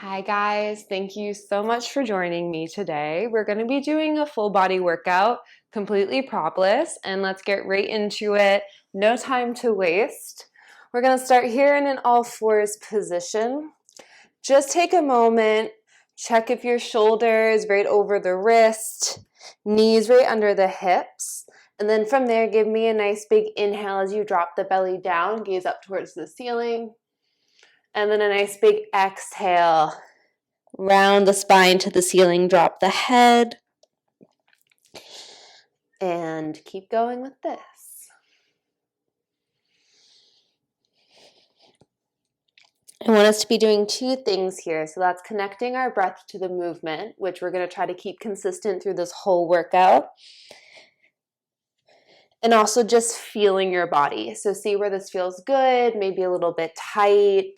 Hi guys, thank you so much for joining me today. We're going to be doing a full body workout, completely propless, and let's get right into it. No time to waste. We're going to start here in an all fours position. Just take a moment, check if your shoulder is right over the wrist, knees right under the hips, and then from there give me a nice big inhale as you drop the belly down, gaze up towards the ceiling. And then a nice big exhale. Round the spine to the ceiling, drop the head. And keep going with this. I want us to be doing two things here. So that's connecting our breath to the movement, which we're going to try to keep consistent through this whole workout. And also just feeling your body. So see where this feels good, maybe a little bit tight.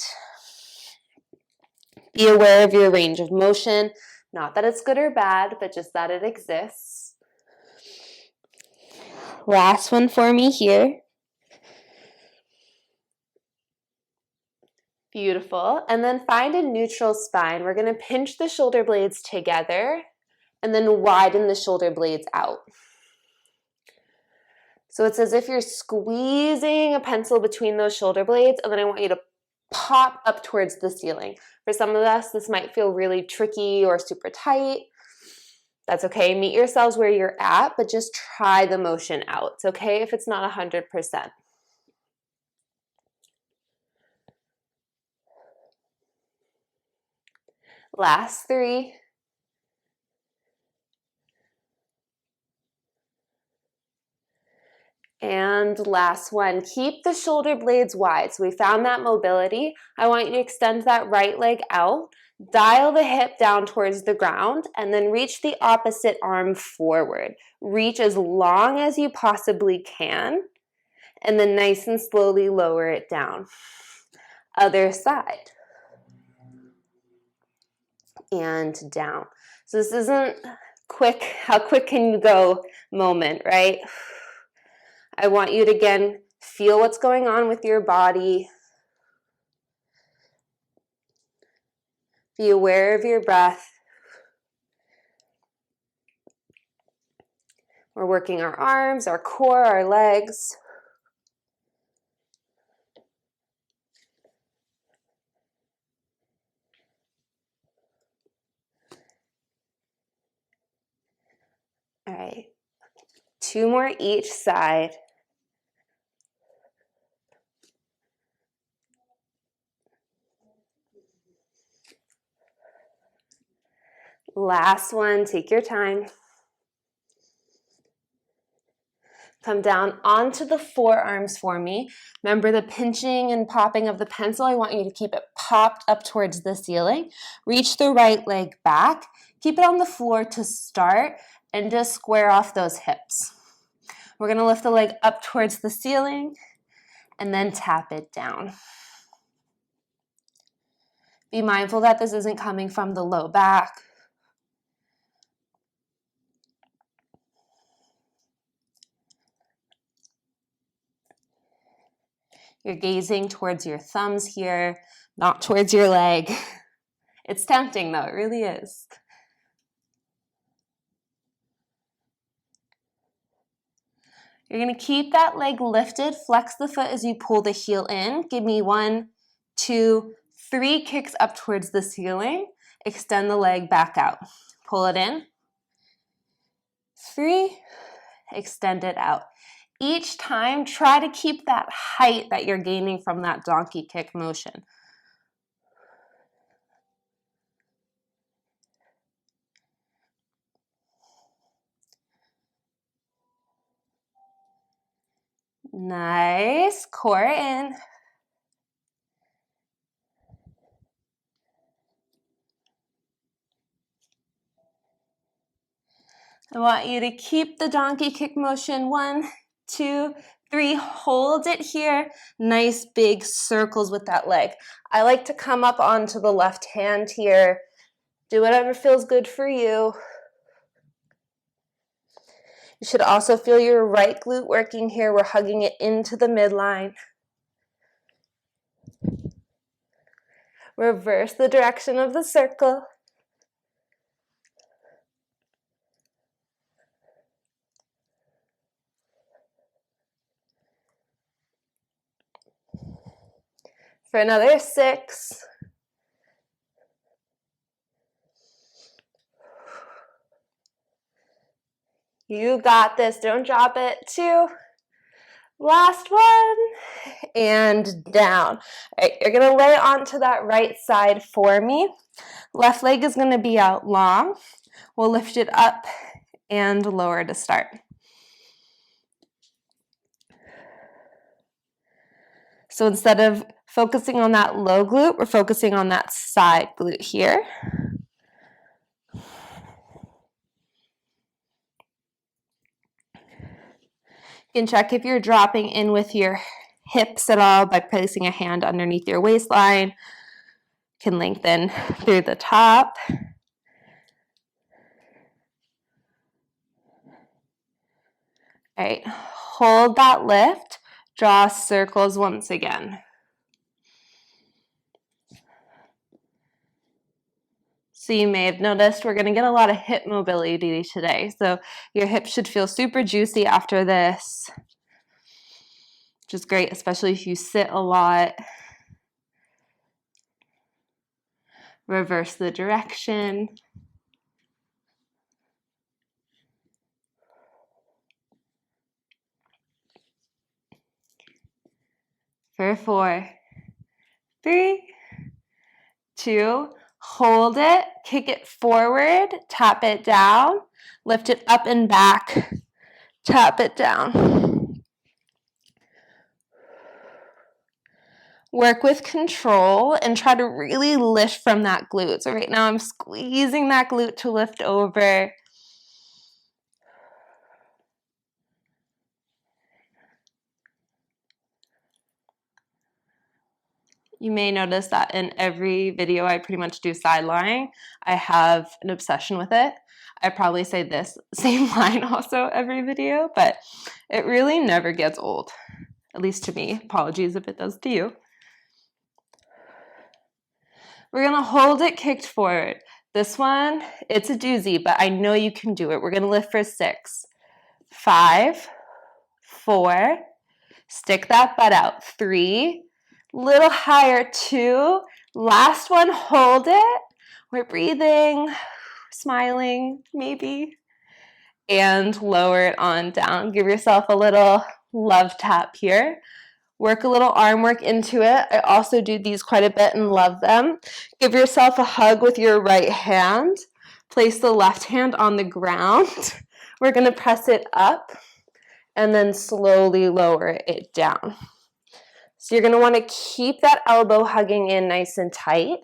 Be aware of your range of motion. Not that it's good or bad, but just that it exists. Last one for me here. Beautiful. And then find a neutral spine. We're going to pinch the shoulder blades together and then widen the shoulder blades out. So it's as if you're squeezing a pencil between those shoulder blades, and then I want you to pop up towards the ceiling. For some of us, this might feel really tricky or super tight. That's okay. Meet yourselves where you're at, but just try the motion out. It's okay if it's not 100%. Last three. And last one, keep the shoulder blades wide. So we found that mobility. I want you to extend that right leg out, dial the hip down towards the ground, and then reach the opposite arm forward. Reach as long as you possibly can, and then nice and slowly lower it down. Other side. And down. So this isn't quick, how quick can you go moment, right? I want you to, again, feel what's going on with your body. Be aware of your breath. We're working our arms, our core, our legs. All right, 2 more each side. Last one, take your time. Come down onto the forearms for me. Remember the pinching and popping of the pencil. I want you to keep it popped up towards the ceiling. Reach the right leg back. Keep it on the floor to start and just square off those hips. We're going to lift the leg up towards the ceiling and then tap it down. Be mindful that this isn't coming from the low back. You're gazing towards your thumbs here, not towards your leg. It's tempting though, it really is. You're going to keep that leg lifted, flex the foot as you pull the heel in. Give me 1, 2, 3 kicks up towards the ceiling. Extend the leg back out. Pull it in. 3, extend it out. Each time, try to keep that height that you're gaining from that donkey kick motion. Nice. Core in. I want you to keep the donkey kick motion. 1, 2, 3. Hold it here. Nice big circles with that leg. I like to come up onto the left hand here. Do whatever feels good for you. You should also feel your right glute working here. We're hugging it into the midline. Reverse the direction of the circle. For another 6. You got this. Don't drop it. 2. Last one. And down. All right, you're going to lay onto that right side for me. Left leg is going to be out long. We'll lift it up and lower to start. So instead of focusing on that low glute, we're focusing on that side glute here. You can check if you're dropping in with your hips at all by placing a hand underneath your waistline. Can lengthen through the top. All right, hold that lift. Draw circles once again. So you may have noticed we're going to get a lot of hip mobility today. So your hips should feel super juicy after this, which is great, especially if you sit a lot. Reverse the direction. For 4, 3, 2, hold it, kick it forward, tap it down, lift it up and back, tap it down. Work with control and try to really lift from that glute. So right now I'm squeezing that glute to lift over. You may notice that in every video I pretty much do sideline. I have an obsession with it. I probably say this same line also every video, but it really never gets old, at least to me. Apologies if it does to you. We're going to hold it kicked forward. This one, it's a doozy, but I know you can do it. We're going to lift for 6, 5, 4, stick that butt out, 3, little higher, 2, last one, hold it. We're breathing, smiling, maybe, and lower it on down. Give yourself a little love tap here. Work a little arm work into it. I also do these quite a bit and love them. Give yourself a hug with your right hand. Place the left hand on the ground. We're going to press it up and then slowly lower it down. So you're going to want to keep that elbow hugging in nice and tight.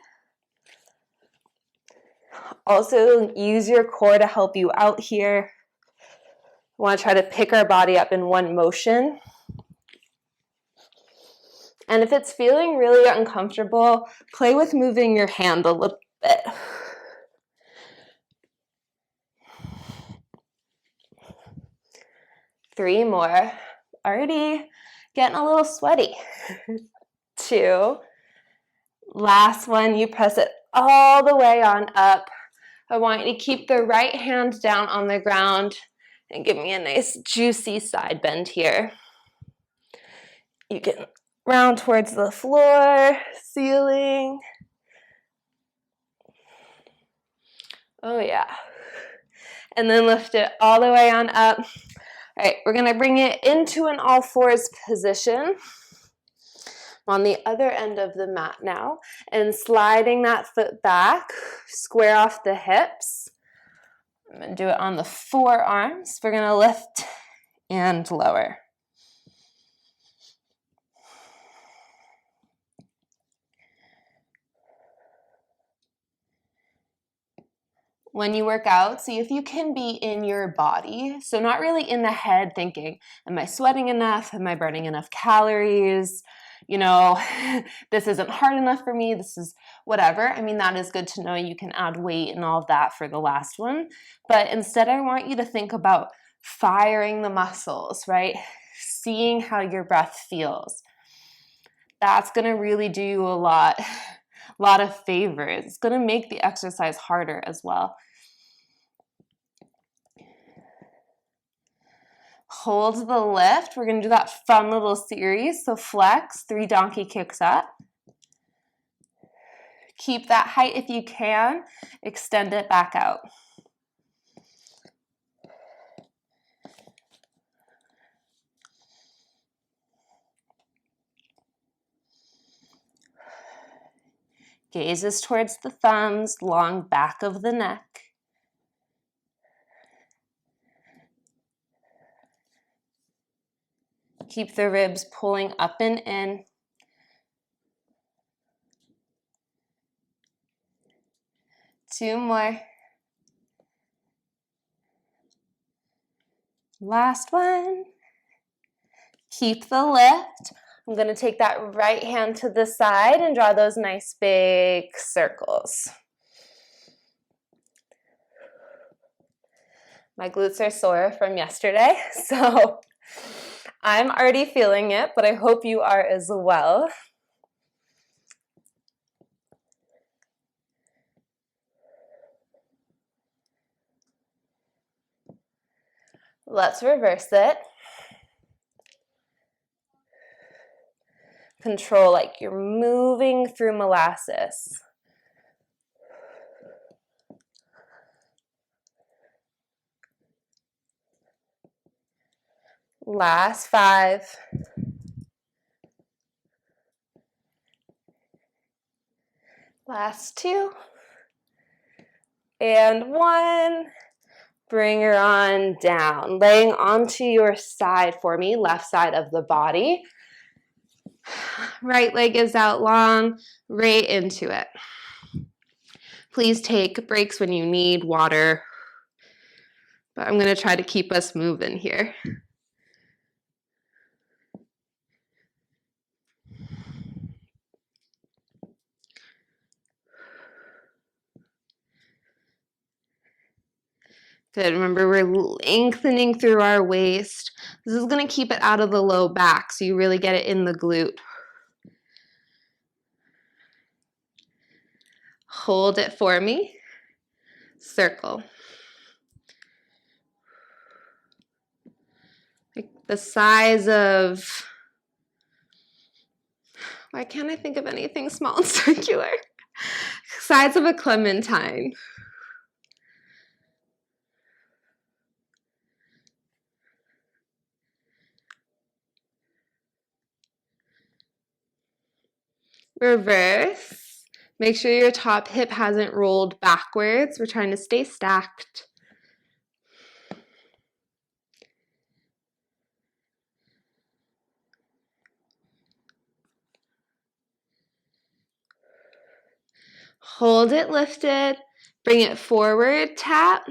Also, use your core to help you out here. We want to try to pick our body up in one motion. And if it's feeling really uncomfortable, play with moving your hand a little bit. Three more. Already getting a little sweaty. 2. Last one, you press it all the way on up. I want you to keep the right hand down on the ground and give me a nice juicy side bend here. You can round towards the floor, ceiling. Oh yeah. And then lift it all the way on up. All right, we're gonna bring it into an all fours position. I'm on the other end of the mat now and sliding that foot back, square off the hips. I'm gonna do it on the forearms. We're gonna lift and lower. When you work out, see if you can be in your body. So not really in the head thinking, am I sweating enough? Am I burning enough calories? You know, this isn't hard enough for me. This is whatever. I mean, that is good to know. You can add weight and all of that for the last one. But instead, I want you to think about firing the muscles, right? Seeing how your breath feels. That's going to really do you a lot. a lot of favors. It's going to make the exercise harder as well. Hold the lift. We're going to do that fun little series. So flex, 3 donkey kicks up. Keep that height if you can. Extend it back out. Gazes towards the thumbs, long back of the neck. Keep the ribs pulling up and in. Two more. Last one. Keep the lift. I'm going to take that right hand to the side and draw those nice big circles. My glutes are sore from yesterday, so I'm already feeling it, but I hope you are as well. Let's reverse it. Control like you're moving through molasses. Last 5. Last 2. And 1. Bring her on down. Laying onto your side for me, left side of the body. Right leg is out long, right into it. Please take breaks when you need water, but I'm going to try to keep us moving here. Good. Remember, we're lengthening through our waist. This is going to keep it out of the low back, so you really get it in the glute. Hold it for me. Circle. Like the size of, why can't I think of anything small and circular? Size of a clementine. Reverse. Make sure your top hip hasn't rolled backwards. We're trying to stay stacked. Hold it lifted. Bring it forward, tap.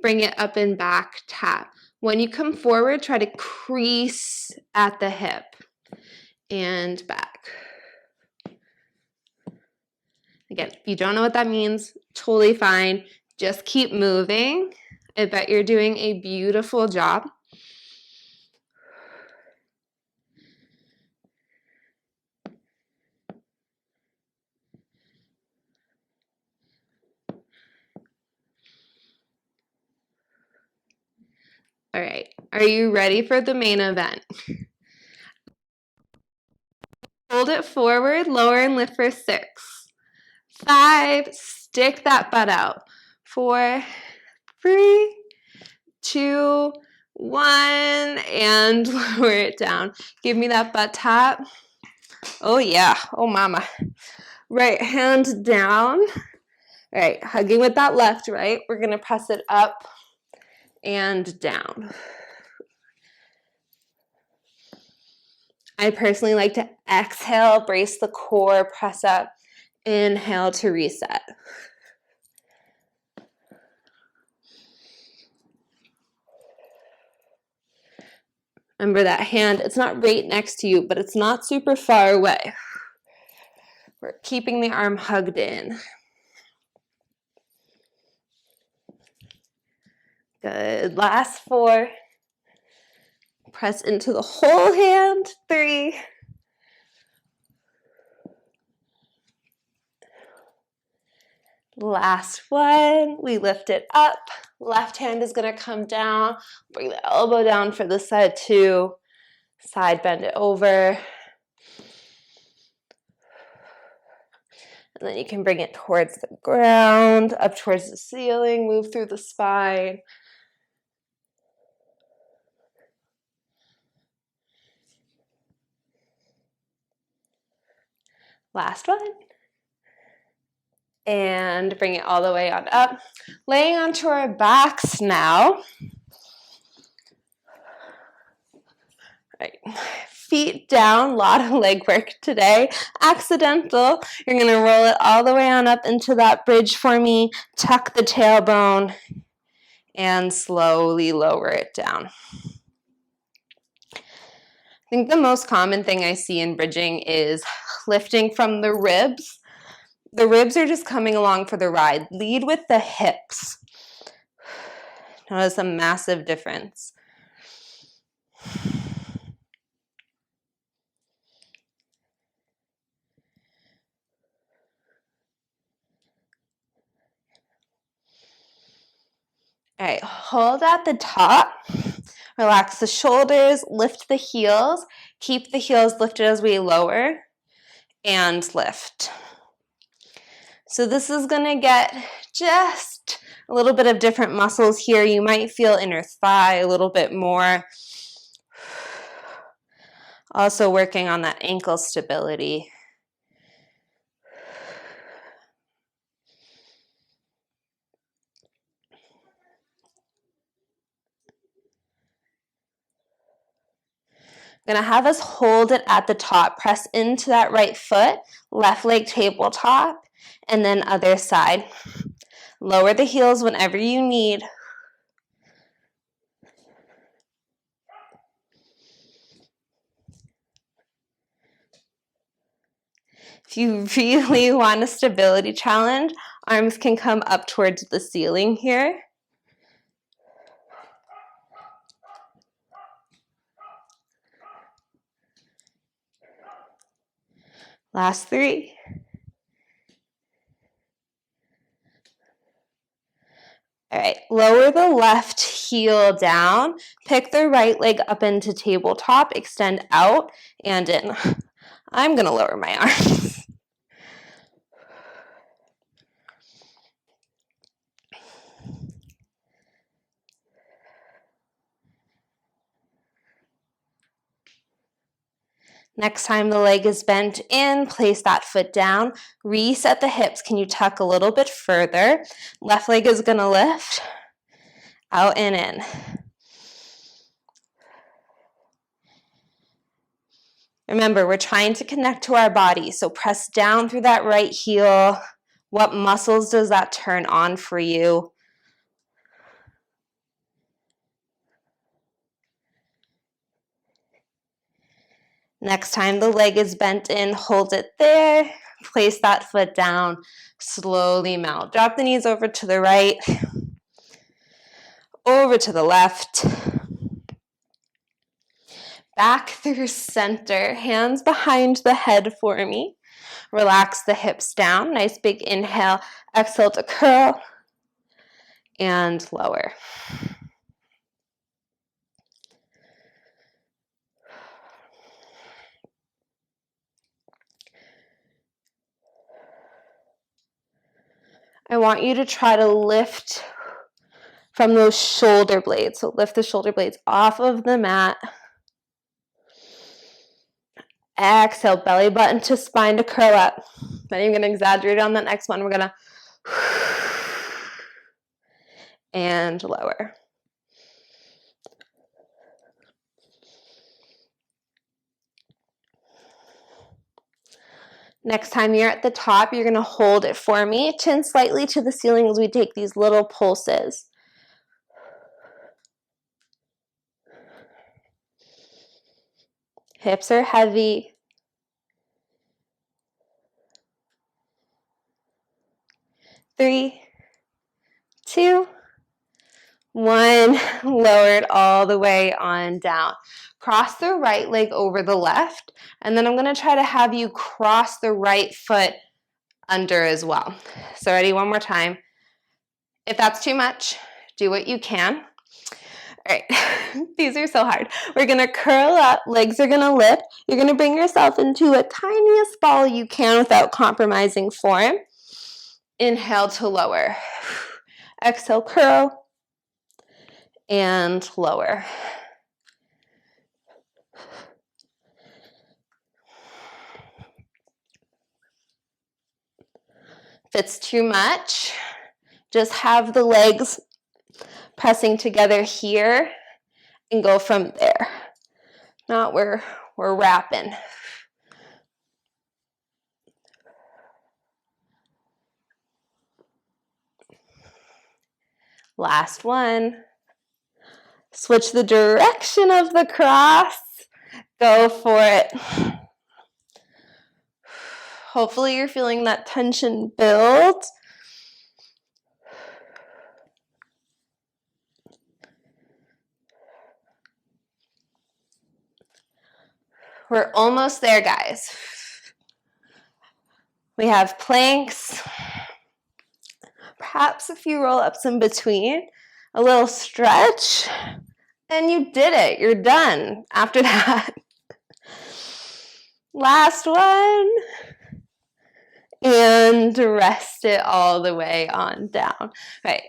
Bring it up and back, tap. When you come forward, try to crease at the hip and back. Again, if you don't know what that means, totally fine. Just keep moving. I bet you're doing a beautiful job. All right, are you ready for the main event? Hold it forward, lower and lift for 6. 5, stick that butt out. 4, 3, 2, 1, and lower it down. Give me that butt tap. Oh yeah, oh mama. Right hand down. All right, hugging with that left, right? We're gonna press it up and down. I personally like to exhale, brace the core, press up, inhale to reset. Remember that hand, it's not right next to you, but it's not super far away. We're keeping the arm hugged in. Good, last 4. Press into the whole hand, 3. Last one, we lift it up. Left hand is gonna come down. Bring the elbow down for the side two. Side bend it over. And then you can bring it towards the ground, up towards the ceiling, move through the spine. Last one. And bring it all the way on up. Laying onto our backs now. Right. Feet down, a lot of leg work today. Accidental. You're going to roll it all the way on up into that bridge for me. Tuck the tailbone and slowly lower it down. I think the most common thing I see in bridging is lifting from the ribs. The ribs are just coming along for the ride. Lead with the hips. Notice a massive difference. All right, hold at the top. Relax the shoulders, lift the heels. Keep the heels lifted as we lower and lift. So this is going to get just a little bit of different muscles here. You might feel inner thigh a little bit more. Also working on that ankle stability. I'm going to have us hold it at the top. Press into that right foot, left leg tabletop, and then other side. Lower the heels whenever you need. If you really want a stability challenge, arms can come up towards the ceiling here. Last three. All right, lower the left heel down, pick the right leg up into tabletop, extend out and in. I'm gonna lower my arms. Next time the leg is bent in, place that foot down, reset the hips. Can you tuck a little bit further? Left leg is gonna lift, out and in. Remember, we're trying to connect to our body, so press down through that right heel. What muscles does that turn on for you? Next time the leg is bent in, hold it there. Place that foot down, slowly mount. Drop the knees over to the right, over to the left. Back through center, hands behind the head for me. Relax the hips down, nice big inhale. Exhale to curl and lower. I want you to try to lift from those shoulder blades. So lift the shoulder blades off of the mat. Exhale, belly button to spine to curl up. Not even going to exaggerate on that next one. We're going to and lower. Next time you're at the top, you're going to hold it for me. Chin slightly to the ceiling as we take these little pulses. Hips are heavy. Three, two, one. Lower it all the way on down. Cross the right leg over the left, and then I'm going to try to have you cross the right foot under as well. So ready, one more time. If that's too much, do what you can. All right, these are so hard. We're gonna curl up, legs are gonna lift. You're gonna bring yourself into a tiniest ball you can without compromising form. Inhale to lower. Exhale, curl and lower. If it's too much, just have the legs pressing together here and go from there. Not where we're wrapping. Last one. Switch the direction of the cross. Go for it. Hopefully you're feeling that tension build. We're almost there, guys. We have planks, perhaps a few roll-ups in between, a little stretch, and you did it. You're done after that. Last one. And rest it all the way on down. Right.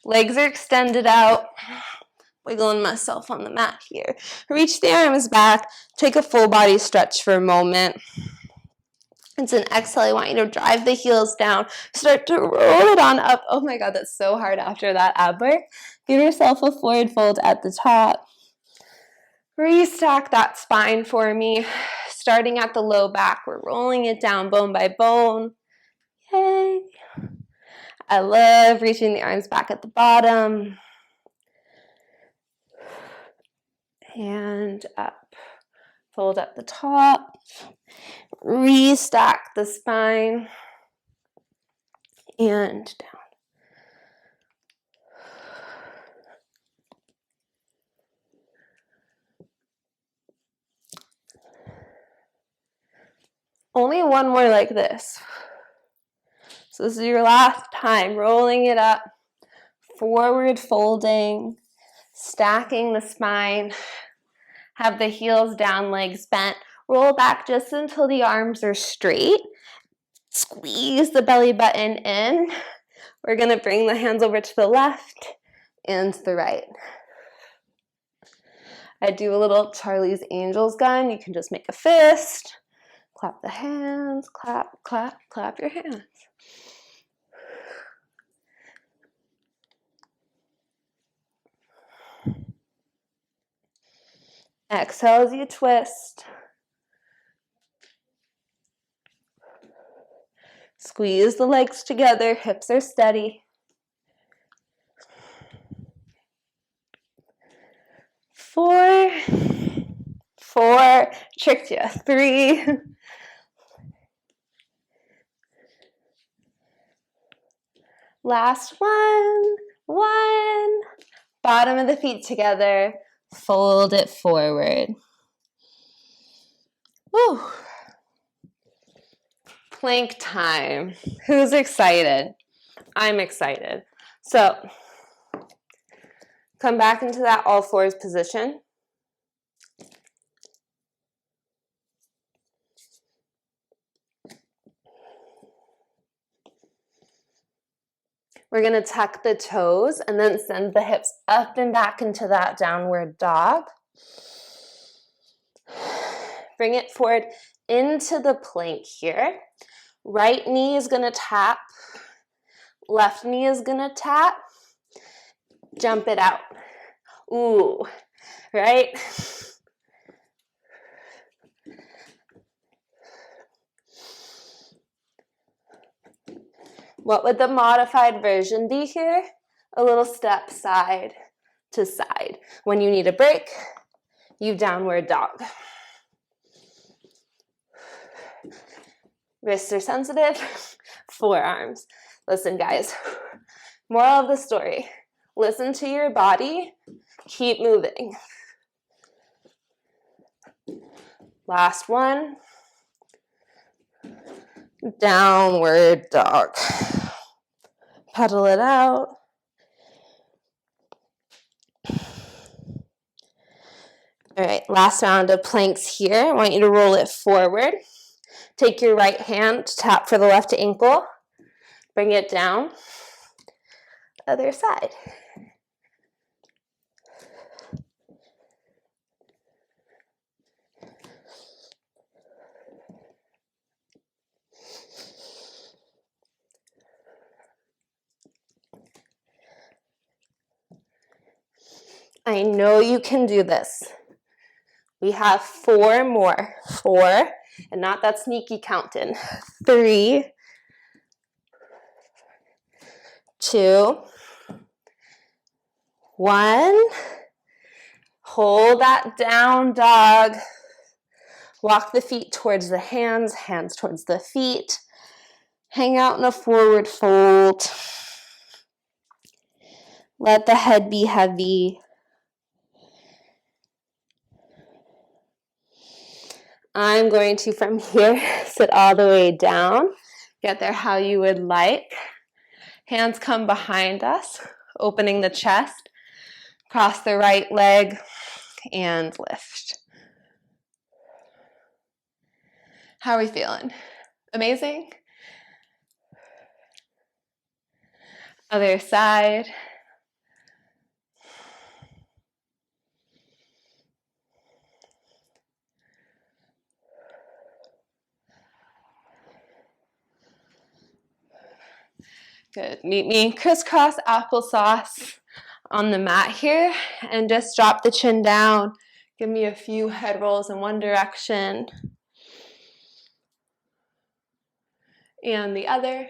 Legs are extended out. Wiggling myself on the mat here. Reach the arms back. Take a full body stretch for a moment. It's an exhale. I want you to drive the heels down. Start to roll it on up. Oh my God, that's so hard after that ab work. Give yourself a forward fold at the top. Restack that spine for me. Starting at the low back, we're rolling it down bone by bone. Yay. I love reaching the arms back at the bottom. And up. Fold at the top. Restack the spine. And down. Only one more like this. So this is your last time. Rolling it up. Forward folding. Stacking the spine. Have the heels down, legs bent. Roll back just until the arms are straight. Squeeze the belly button in. We're going to bring the hands over to the left and to the right. I do a little Charlie's Angels gun. You can just make a fist. Clap the hands. Clap, clap, clap your hands. Exhale as you twist. Squeeze the legs together, hips are steady. 4, tricked you, 3, last one, bottom of the feet together, fold it forward. Woo. Plank time. Who's excited? I'm excited. So come back into that all fours position. We're going to tuck the toes and then send the hips up and back into that downward dog. Bring it forward into the plank here. Right knee is going to tap. Left knee is going to tap. Jump it out. Ooh, right? What would the modified version be here? A little step side to side. When you need a break, you downward dog. Wrists are sensitive, forearms. Listen, guys, moral of the story, listen to your body, keep moving. Last one. Downward dog. Pedal it out. All right, last round of planks here. I want you to roll it forward. Take your right hand, tap for the left ankle. Bring it down. Other side. I know you can do this. We have 4 more. 4, and not that sneaky counting. 3, 2, 1. Hold that down dog. Walk the feet towards the hands, hands towards the feet. Hang out in a forward fold. Let the head be heavy. I'm going to, from here, sit all the way down. Get there how you would like. Hands come behind us, opening the chest. Cross the right leg and lift. How are we feeling? Amazing? Other side. Good. Meet me crisscross applesauce on the mat here, and just drop the chin down. Give me a few head rolls in one direction and the other.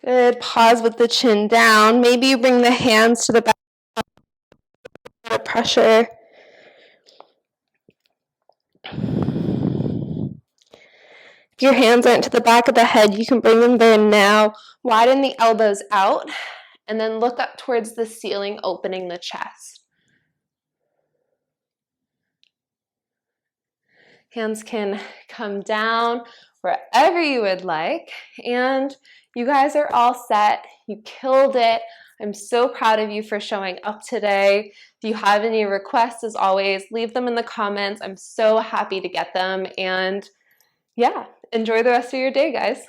Good. Pause with the chin down. Maybe you bring the hands to the back of pressure. If your hands aren't to the back of the head, you can bring them there now. Widen the elbows out and then look up towards the ceiling, opening the chest. Hands can come down wherever you would like. And you guys are all set. You killed it. I'm so proud of you for showing up today. If you have any requests, as always, leave them in the comments. I'm so happy to get them. And yeah, enjoy the rest of your day, guys.